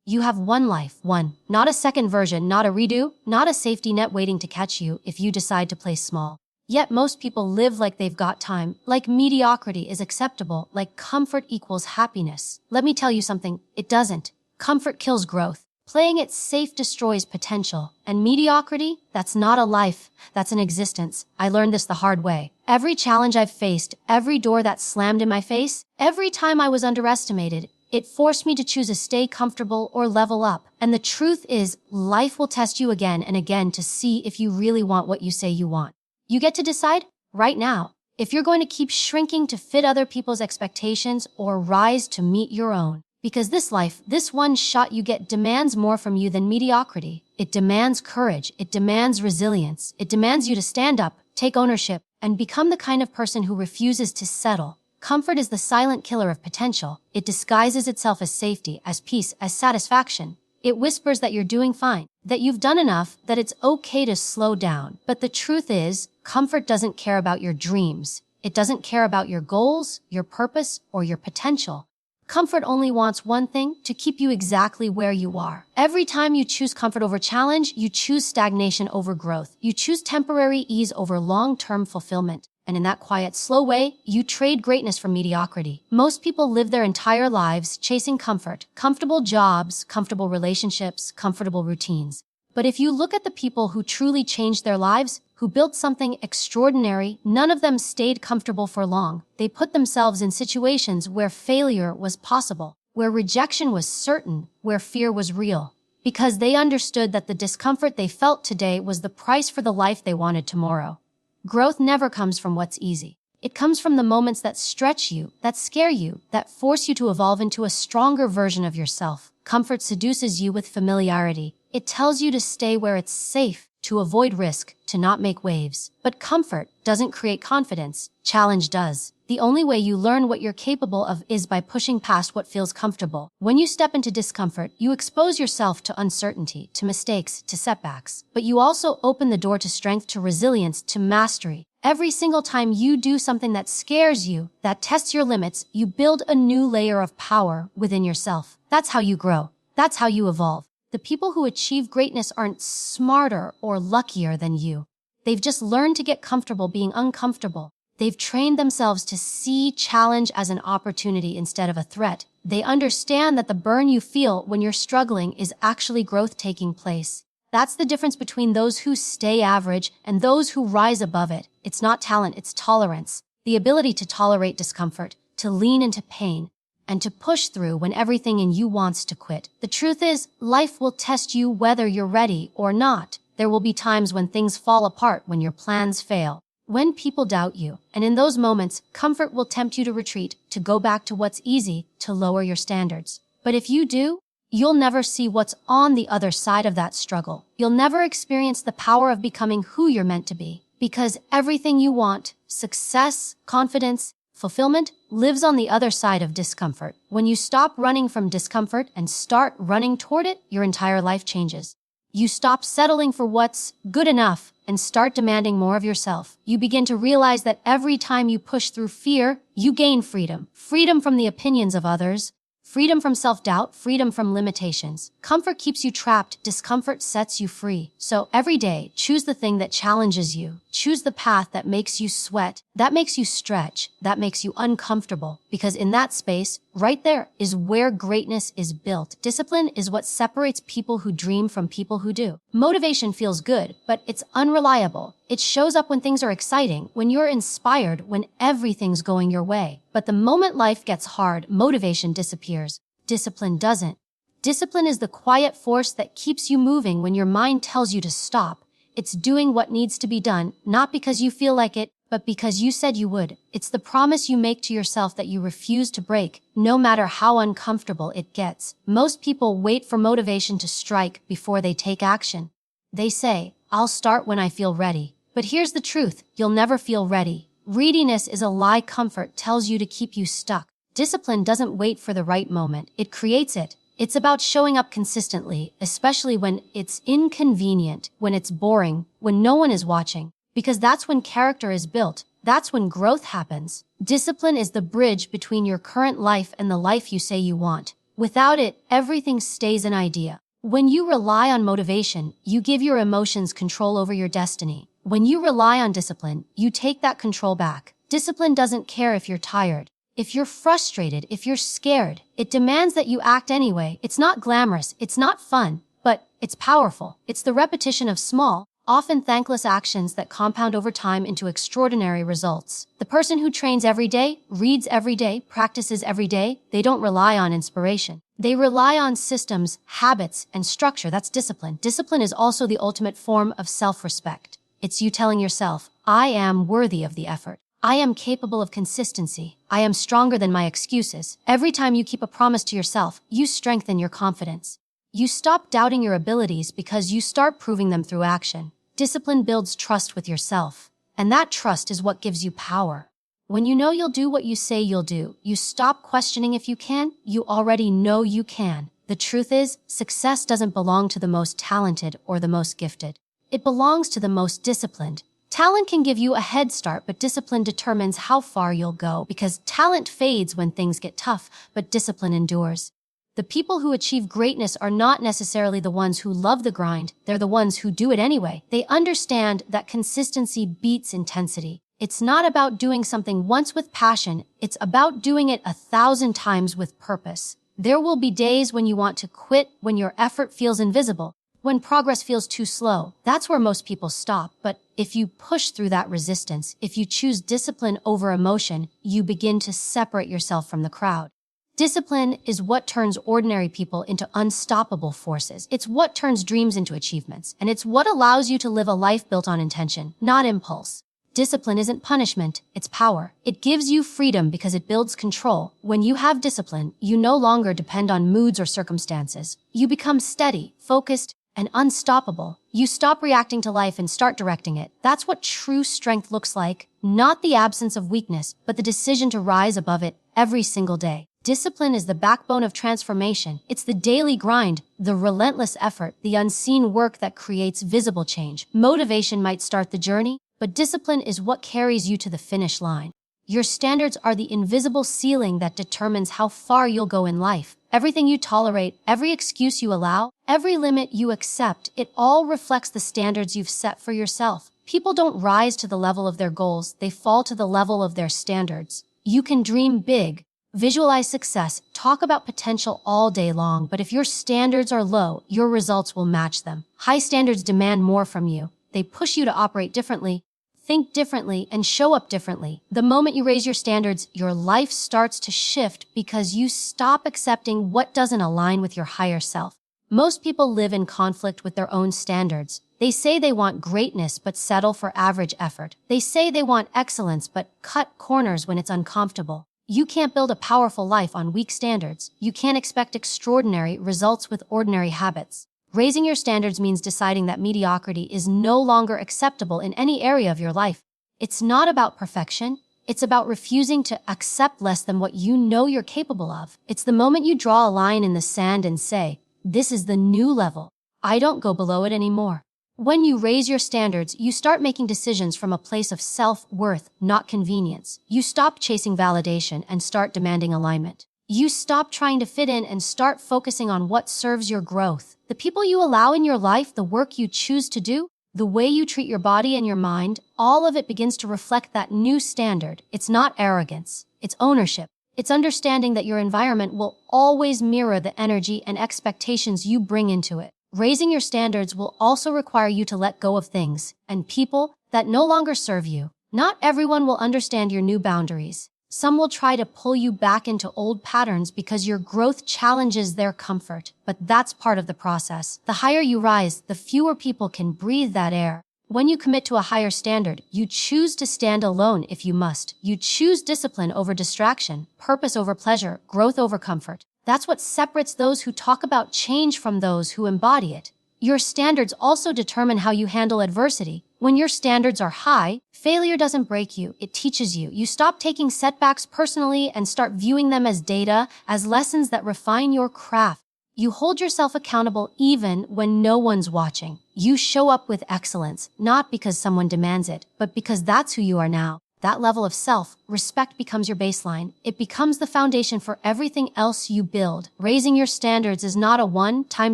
You have one life, one. Not a second version, not a redo, not a safety net waiting to catch you if you decide to play small. Yet most people live like they've got time, like mediocrity is acceptable, like comfort equals happiness. Let me tell you something, it doesn't. Comfort kills growth. Playing it safe destroys potential. And mediocrity, that's not a life, that's an existence. I learned this the hard way. Every challenge I've faced, every door that slammed in my face, every time I was underestimated, it forced me to choose to stay comfortable or level up. And the truth is, life will test you again and again to see if you really want what you say you want. You get to decide right now if you're going to keep shrinking to fit other people's expectations or rise to meet your own. Because this life, this one shot you get demands more from you than mediocrity. It demands courage. It demands resilience. It demands you to stand up, take ownership, and become the kind of person who refuses to settle. Comfort is the silent killer of potential. It disguises itself as safety, as peace, as satisfaction. It whispers that you're doing fine, that you've done enough, that it's okay to slow down. But the truth is, comfort doesn't care about your dreams. It doesn't care about your goals, your purpose, or your potential. Comfort only wants one thing, to keep you exactly where you are. Every time you choose comfort over challenge, you choose stagnation over growth. You choose temporary ease over long-term fulfillment. And in that quiet, slow way, you trade greatness for mediocrity. Most people live their entire lives chasing comfort, comfortable jobs, comfortable relationships, comfortable routines. But if you look at the people who truly changed their lives, who built something extraordinary, none of them stayed comfortable for long. They put themselves in situations where failure was possible, where rejection was certain, where fear was real. Because they understood that the discomfort they felt today was the price for the life they wanted tomorrow. Growth never comes from what's easy. It comes from the moments that stretch you, that scare you, that force you to evolve into a stronger version of yourself. Comfort seduces you with familiarity. It tells you to stay where it's safe, to avoid risk, to not make waves. But comfort doesn't create confidence. Challenge does. The only way you learn what you're capable of is by pushing past what feels comfortable. When you step into discomfort, you expose yourself to uncertainty, to mistakes, to setbacks. But you also open the door to strength, to resilience, to mastery. Every single time you do something that scares you, that tests your limits, you build a new layer of power within yourself. That's how you grow. That's how you evolve. The people who achieve greatness aren't smarter or luckier than you. They've just learned to get comfortable being uncomfortable. They've trained themselves to see challenge as an opportunity instead of a threat. They understand that the burn you feel when you're struggling is actually growth taking place. That's the difference between those who stay average and those who rise above it. It's not talent, it's tolerance. The ability to tolerate discomfort, to lean into pain, and to push through when everything in you wants to quit. The truth is, life will test you whether you're ready or not. There will be times when things fall apart, when your plans fail, when people doubt you. And in those moments, comfort will tempt you to retreat, to go back to what's easy, to lower your standards. But if you do, you'll never see what's on the other side of that struggle. You'll never experience the power of becoming who you're meant to be. Because everything you want, success, confidence, fulfillment, lives on the other side of discomfort. When you stop running from discomfort and start running toward it, your entire life changes. You stop settling for what's good enough and start demanding more of yourself. You begin to realize that every time you push through fear, you gain freedom. Freedom from the opinions of others, freedom from self-doubt, freedom from limitations. Comfort keeps you trapped, discomfort sets you free. So every day, choose the thing that challenges you. Choose the path that makes you sweat, that makes you stretch, that makes you uncomfortable. Because in that space, right there, is where greatness is built. Discipline is what separates people who dream from people who do. Motivation feels good, but it's unreliable. It shows up when things are exciting, when you're inspired, when everything's going your way. But the moment life gets hard, motivation disappears. Discipline doesn't. Discipline is the quiet force that keeps you moving when your mind tells you to stop. It's doing what needs to be done, not because you feel like it, but because you said you would. It's the promise you make to yourself that you refuse to break, no matter how uncomfortable it gets. Most people wait for motivation to strike before they take action. They say, "I'll start when I feel ready." But here's the truth, you'll never feel ready. Readiness is a lie comfort tells you to keep you stuck. Discipline doesn't wait for the right moment, it creates it. It's about showing up consistently, especially when it's inconvenient, when it's boring, when no one is watching. Because that's when character is built. That's when growth happens. Discipline is the bridge between your current life and the life you say you want. Without it, everything stays an idea. When you rely on motivation, you give your emotions control over your destiny. When you rely on discipline, you take that control back. Discipline doesn't care if you're tired, if you're frustrated, if you're scared. It demands that you act anyway. It's not glamorous, it's not fun, but it's powerful. It's the repetition of small, often thankless actions that compound over time into extraordinary results. The person who trains every day, reads every day, practices every day, they don't rely on inspiration. They rely on systems, habits, and structure. That's discipline. Discipline is also the ultimate form of self-respect. It's you telling yourself, I am worthy of the effort. I am capable of consistency. I am stronger than my excuses. Every time you keep a promise to yourself, you strengthen your confidence. You stop doubting your abilities because you start proving them through action. Discipline builds trust with yourself, and that trust is what gives you power. When you know you'll do what you say you'll do, you stop questioning if you can. You already know you can. The truth is, success doesn't belong to the most talented or the most gifted. It belongs to the most disciplined. Talent can give you a head start, but discipline determines how far you'll go, because talent fades when things get tough, but discipline endures. The people who achieve greatness are not necessarily the ones who love the grind. They're the ones who do it anyway. They understand that consistency beats intensity. It's not about doing something once with passion. It's about doing it 1,000 times with purpose. There will be days when you want to quit, when your effort feels invisible, when progress feels too slow. That's where most people stop. But if you push through that resistance, if you choose discipline over emotion, you begin to separate yourself from the crowd. Discipline is what turns ordinary people into unstoppable forces. It's what turns dreams into achievements, and it's what allows you to live a life built on intention, not impulse. Discipline isn't punishment, it's power. It gives you freedom because it builds control. When you have discipline, you no longer depend on moods or circumstances. You become steady, focused, and unstoppable. You stop reacting to life and start directing it. That's what true strength looks like, not the absence of weakness, but the decision to rise above it every single day. Discipline is the backbone of transformation. It's the daily grind, the relentless effort, the unseen work that creates visible change. Motivation might start the journey, but discipline is what carries you to the finish line. Your standards are the invisible ceiling that determines how far you'll go in life. Everything you tolerate, every excuse you allow, every limit you accept, it all reflects the standards you've set for yourself. People don't rise to the level of their goals, they fall to the level of their standards. You can dream big, visualize success, talk about potential all day long, but if your standards are low, your results will match them. High standards demand more from you. They push you to operate differently, think differently, and show up differently. The moment you raise your standards, your life starts to shift because you stop accepting what doesn't align with your higher self. Most people live in conflict with their own standards. They say they want greatness but settle for average effort. They say they want excellence but cut corners when it's uncomfortable. You can't build a powerful life on weak standards. You can't expect extraordinary results with ordinary habits. Raising your standards means deciding that mediocrity is no longer acceptable in any area of your life. It's not about perfection. It's about refusing to accept less than what you know you're capable of. It's the moment you draw a line in the sand and say, this is the new level. I don't go below it anymore. When you raise your standards, you start making decisions from a place of self-worth, not convenience. You stop chasing validation and start demanding alignment. You stop trying to fit in and start focusing on what serves your growth. The people you allow in your life, the work you choose to do, the way you treat your body and your mind, all of it begins to reflect that new standard. It's not arrogance, it's ownership. It's understanding that your environment will always mirror the energy and expectations you bring into it. Raising your standards will also require you to let go of things and people that no longer serve you. Not everyone will understand your new boundaries. Some will try to pull you back into old patterns because your growth challenges their comfort, but that's part of the process. The higher you rise, the fewer people can breathe that air. When you commit to a higher standard, you choose to stand alone if you must. You choose discipline over distraction, purpose over pleasure, growth over comfort. That's what separates those who talk about change from those who embody it. Your standards also determine how you handle adversity. When your standards are high, failure doesn't break you, it teaches you. You stop taking setbacks personally and start viewing them as data, as lessons that refine your craft. You hold yourself accountable even when no one's watching. You show up with excellence, not because someone demands it, but because that's who you are now. that level of self-respect becomes your baseline. It becomes the foundation for everything else you build. Raising your standards is not a one-time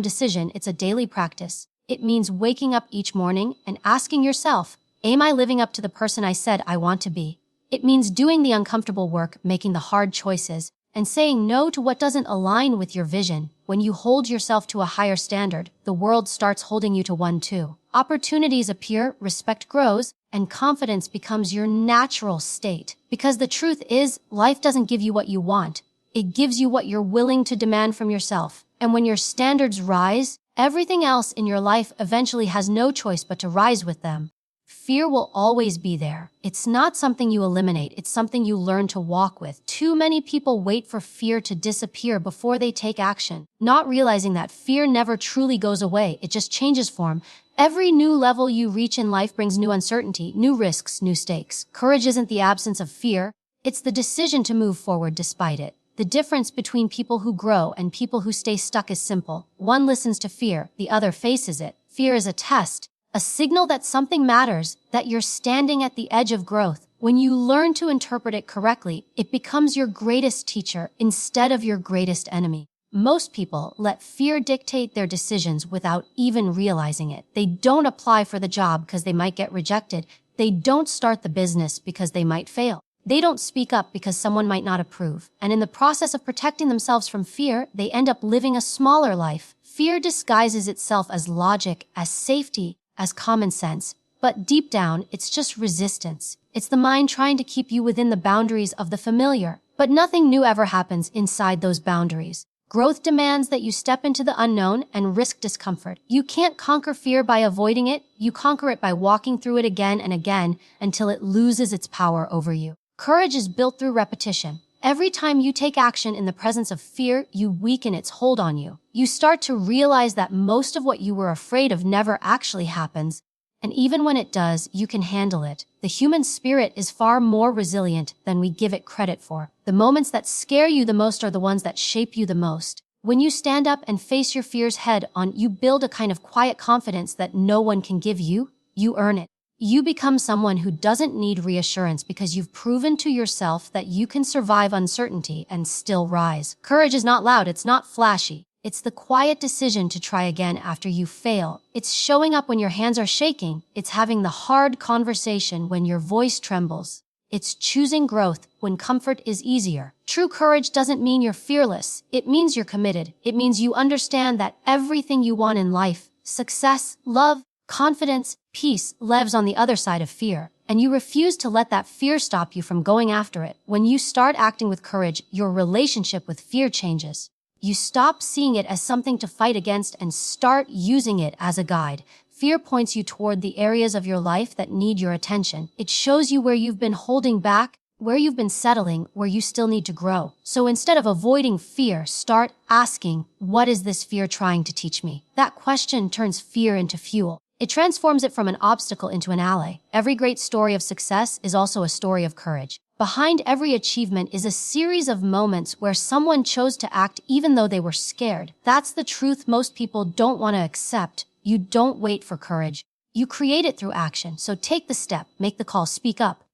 decision, it's a daily practice. It means waking up each morning and asking yourself, am I living up to the person I said I want to be? It means doing the uncomfortable work, making the hard choices, and saying no to what doesn't align with your vision. When you hold yourself to a higher standard, the world starts holding you to one too. Opportunities appear, respect grows, and confidence becomes your natural state. Because the truth is, life doesn't give you what you want. It gives you what you're willing to demand from yourself. And when your standards rise, everything else in your life eventually has no choice but to rise with them. Fear will always be there. It's not something you eliminate, it's something you learn to walk with. Too many people wait for fear to disappear before they take action, not realizing that fear never truly goes away, it just changes form. Every new level you reach in life brings new uncertainty, new risks, new stakes. Courage isn't the absence of fear, it's the decision to move forward despite it. The difference between people who grow and people who stay stuck is simple. One listens to fear, the other faces it. Fear is a test, a signal that something matters, that you're standing at the edge of growth. When you learn to interpret it correctly, it becomes your greatest teacher instead of your greatest enemy. Most people let fear dictate their decisions without even realizing it. They don't apply for the job because they might get rejected. They don't start the business because they might fail. They don't speak up because someone might not approve. And in the process of protecting themselves from fear, they end up living a smaller life. Fear disguises itself as logic, as safety, as common sense. But deep down, it's just resistance. It's the mind trying to keep you within the boundaries of the familiar. But nothing new ever happens inside those boundaries. Growth demands that you step into the unknown and risk discomfort. You can't conquer fear by avoiding it. You conquer it by walking through it again and again until it loses its power over you. Courage is built through repetition. Every time you take action in the presence of fear, you weaken its hold on you. You start to realize that most of what you were afraid of never actually happens. And even when it does, you can handle it. The human spirit is far more resilient than we give it credit for. The moments that scare you the most are the ones that shape you the most. When you stand up and face your fears head on, you build a kind of quiet confidence that no one can give you. You earn it. You become someone who doesn't need reassurance because you've proven to yourself that you can survive uncertainty and still rise. Courage is not loud, it's not flashy. It's the quiet decision to try again after you fail. It's showing up when your hands are shaking. It's having the hard conversation when your voice trembles. It's choosing growth when comfort is easier. True courage doesn't mean you're fearless. It means you're committed. It means you understand that everything you want in life, success, love, confidence, peace, lives on the other side of fear. And you refuse to let that fear stop you from going after it. When you start acting with courage, your relationship with fear changes. You stop seeing it as something to fight against and start using it as a guide. Fear points you toward the areas of your life that need your attention. It shows you where you've been holding back, where you've been settling, where you still need to grow. So instead of avoiding fear, start asking, what is this fear trying to teach me? That question turns fear into fuel. It transforms it from an obstacle into an ally. Every great story of success is also a story of courage. Behind every achievement is a series of moments where someone chose to act even though they were scared. That's the truth most people don't want to accept. You don't wait for courage. You create it through action. So take the step, make the call, speak up.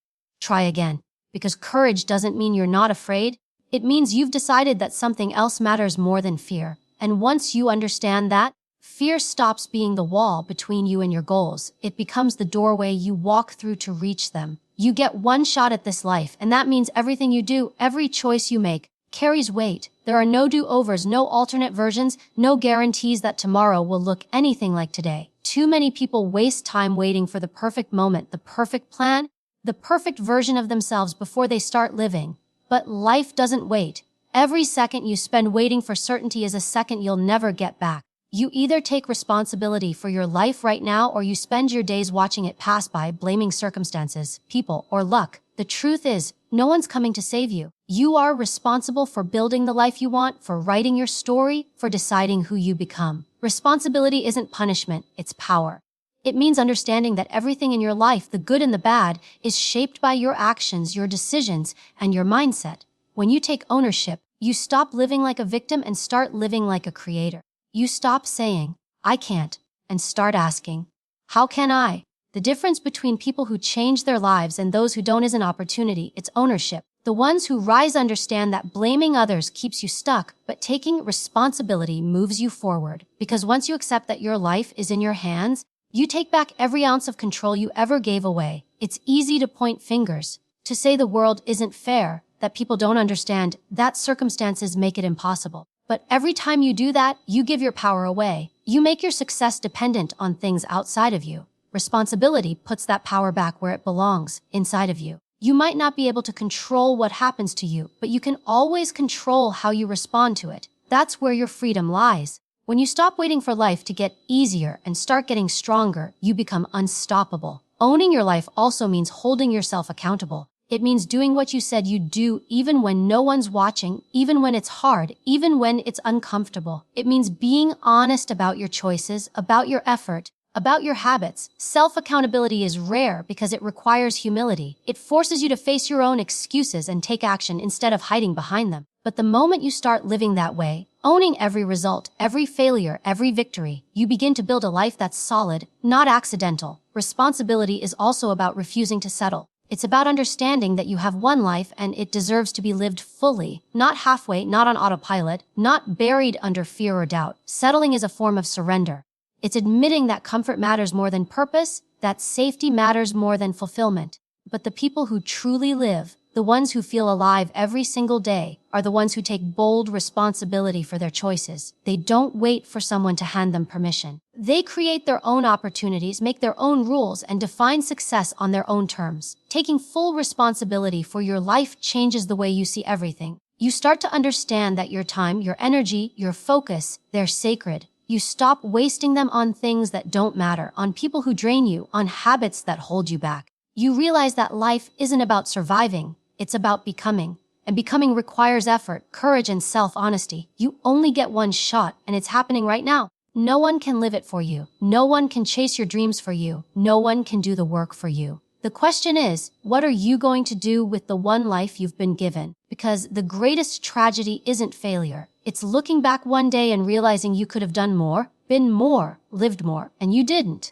Try again. Because courage doesn't mean you're not afraid. It means you've decided that something else matters more than fear. And once you understand that, fear stops being the wall between you and your goals. It becomes the doorway you walk through to reach them. You get one shot at this life, and that means everything you do, every choice you make, carries weight. There are no do-overs, no alternate versions, no guarantees that tomorrow will look anything like today. Too many people waste time waiting for the perfect moment, the perfect plan, the perfect version of themselves before they start living. But life doesn't wait. Every second you spend waiting for certainty is a second you'll never get back. You either take responsibility for your life right now or you spend your days watching it pass by, blaming circumstances, people, or luck. The truth is, no one's coming to save you. You are responsible for building the life you want, for writing your story, for deciding who you become. Responsibility isn't punishment, it's power. It means understanding that everything in your life, the good and the bad, is shaped by your actions, your decisions, and your mindset. When you take ownership, you stop living like a victim and start living like a creator. You stop saying, I can't, and start asking, how can I? The The difference between people who change their lives and those who don't isn't opportunity, it's ownership. The ones who rise understand that blaming others keeps you stuck, but taking responsibility moves you forward. Because once you accept that your life is in your hands, you take back every ounce of control you ever gave away. It's easy to point fingers, to say the world isn't fair, that people don't understand, that circumstances make it impossible. But every time you do that, you give your power away. You make your success dependent on things outside of you. Responsibility puts that power back where it belongs, inside of you. You might not be able to control what happens to you, but you can always control how you respond to it. That's where your freedom lies. When you stop waiting for life to get easier and start getting stronger, you become unstoppable. Owning your life also means holding yourself accountable. It means doing what you said you'd do even when no one's watching, even when it's hard, even when it's uncomfortable. It means being honest about your choices, about your effort, about your habits. Self-accountability is rare because it requires humility. It forces you to face your own excuses and take action instead of hiding behind them. But the moment you start living that way, owning every result, every failure, every victory, you begin to build a life that's solid, not accidental. Responsibility is also about refusing to settle. It's about understanding that you have one life and it deserves to be lived fully, not halfway, not on autopilot, not buried under fear or doubt. Settling is a form of surrender. It's admitting that comfort matters more than purpose, that safety matters more than fulfillment. But the people who truly live, the ones who feel alive every single day, are the ones who take bold responsibility for their choices. They don't wait for someone to hand them permission. They create their own opportunities, make their own rules, and define success on their own terms. Taking full responsibility for your life changes the way you see everything. You start to understand that your time, your energy, your focus, they're sacred. You stop wasting them on things that don't matter, on people who drain you, on habits that hold you back. You realize that life isn't about surviving, it's about becoming. And becoming requires effort, courage, and self-honesty. You only get one shot, and it's happening right now. No one can live it for you. No one can chase your dreams for you. No one can do the work for you. The question is, what are you going to do with the one life you've been given? Because the greatest tragedy isn't failure. It's looking back one day and realizing you could have done more, been more, lived more, and you didn't.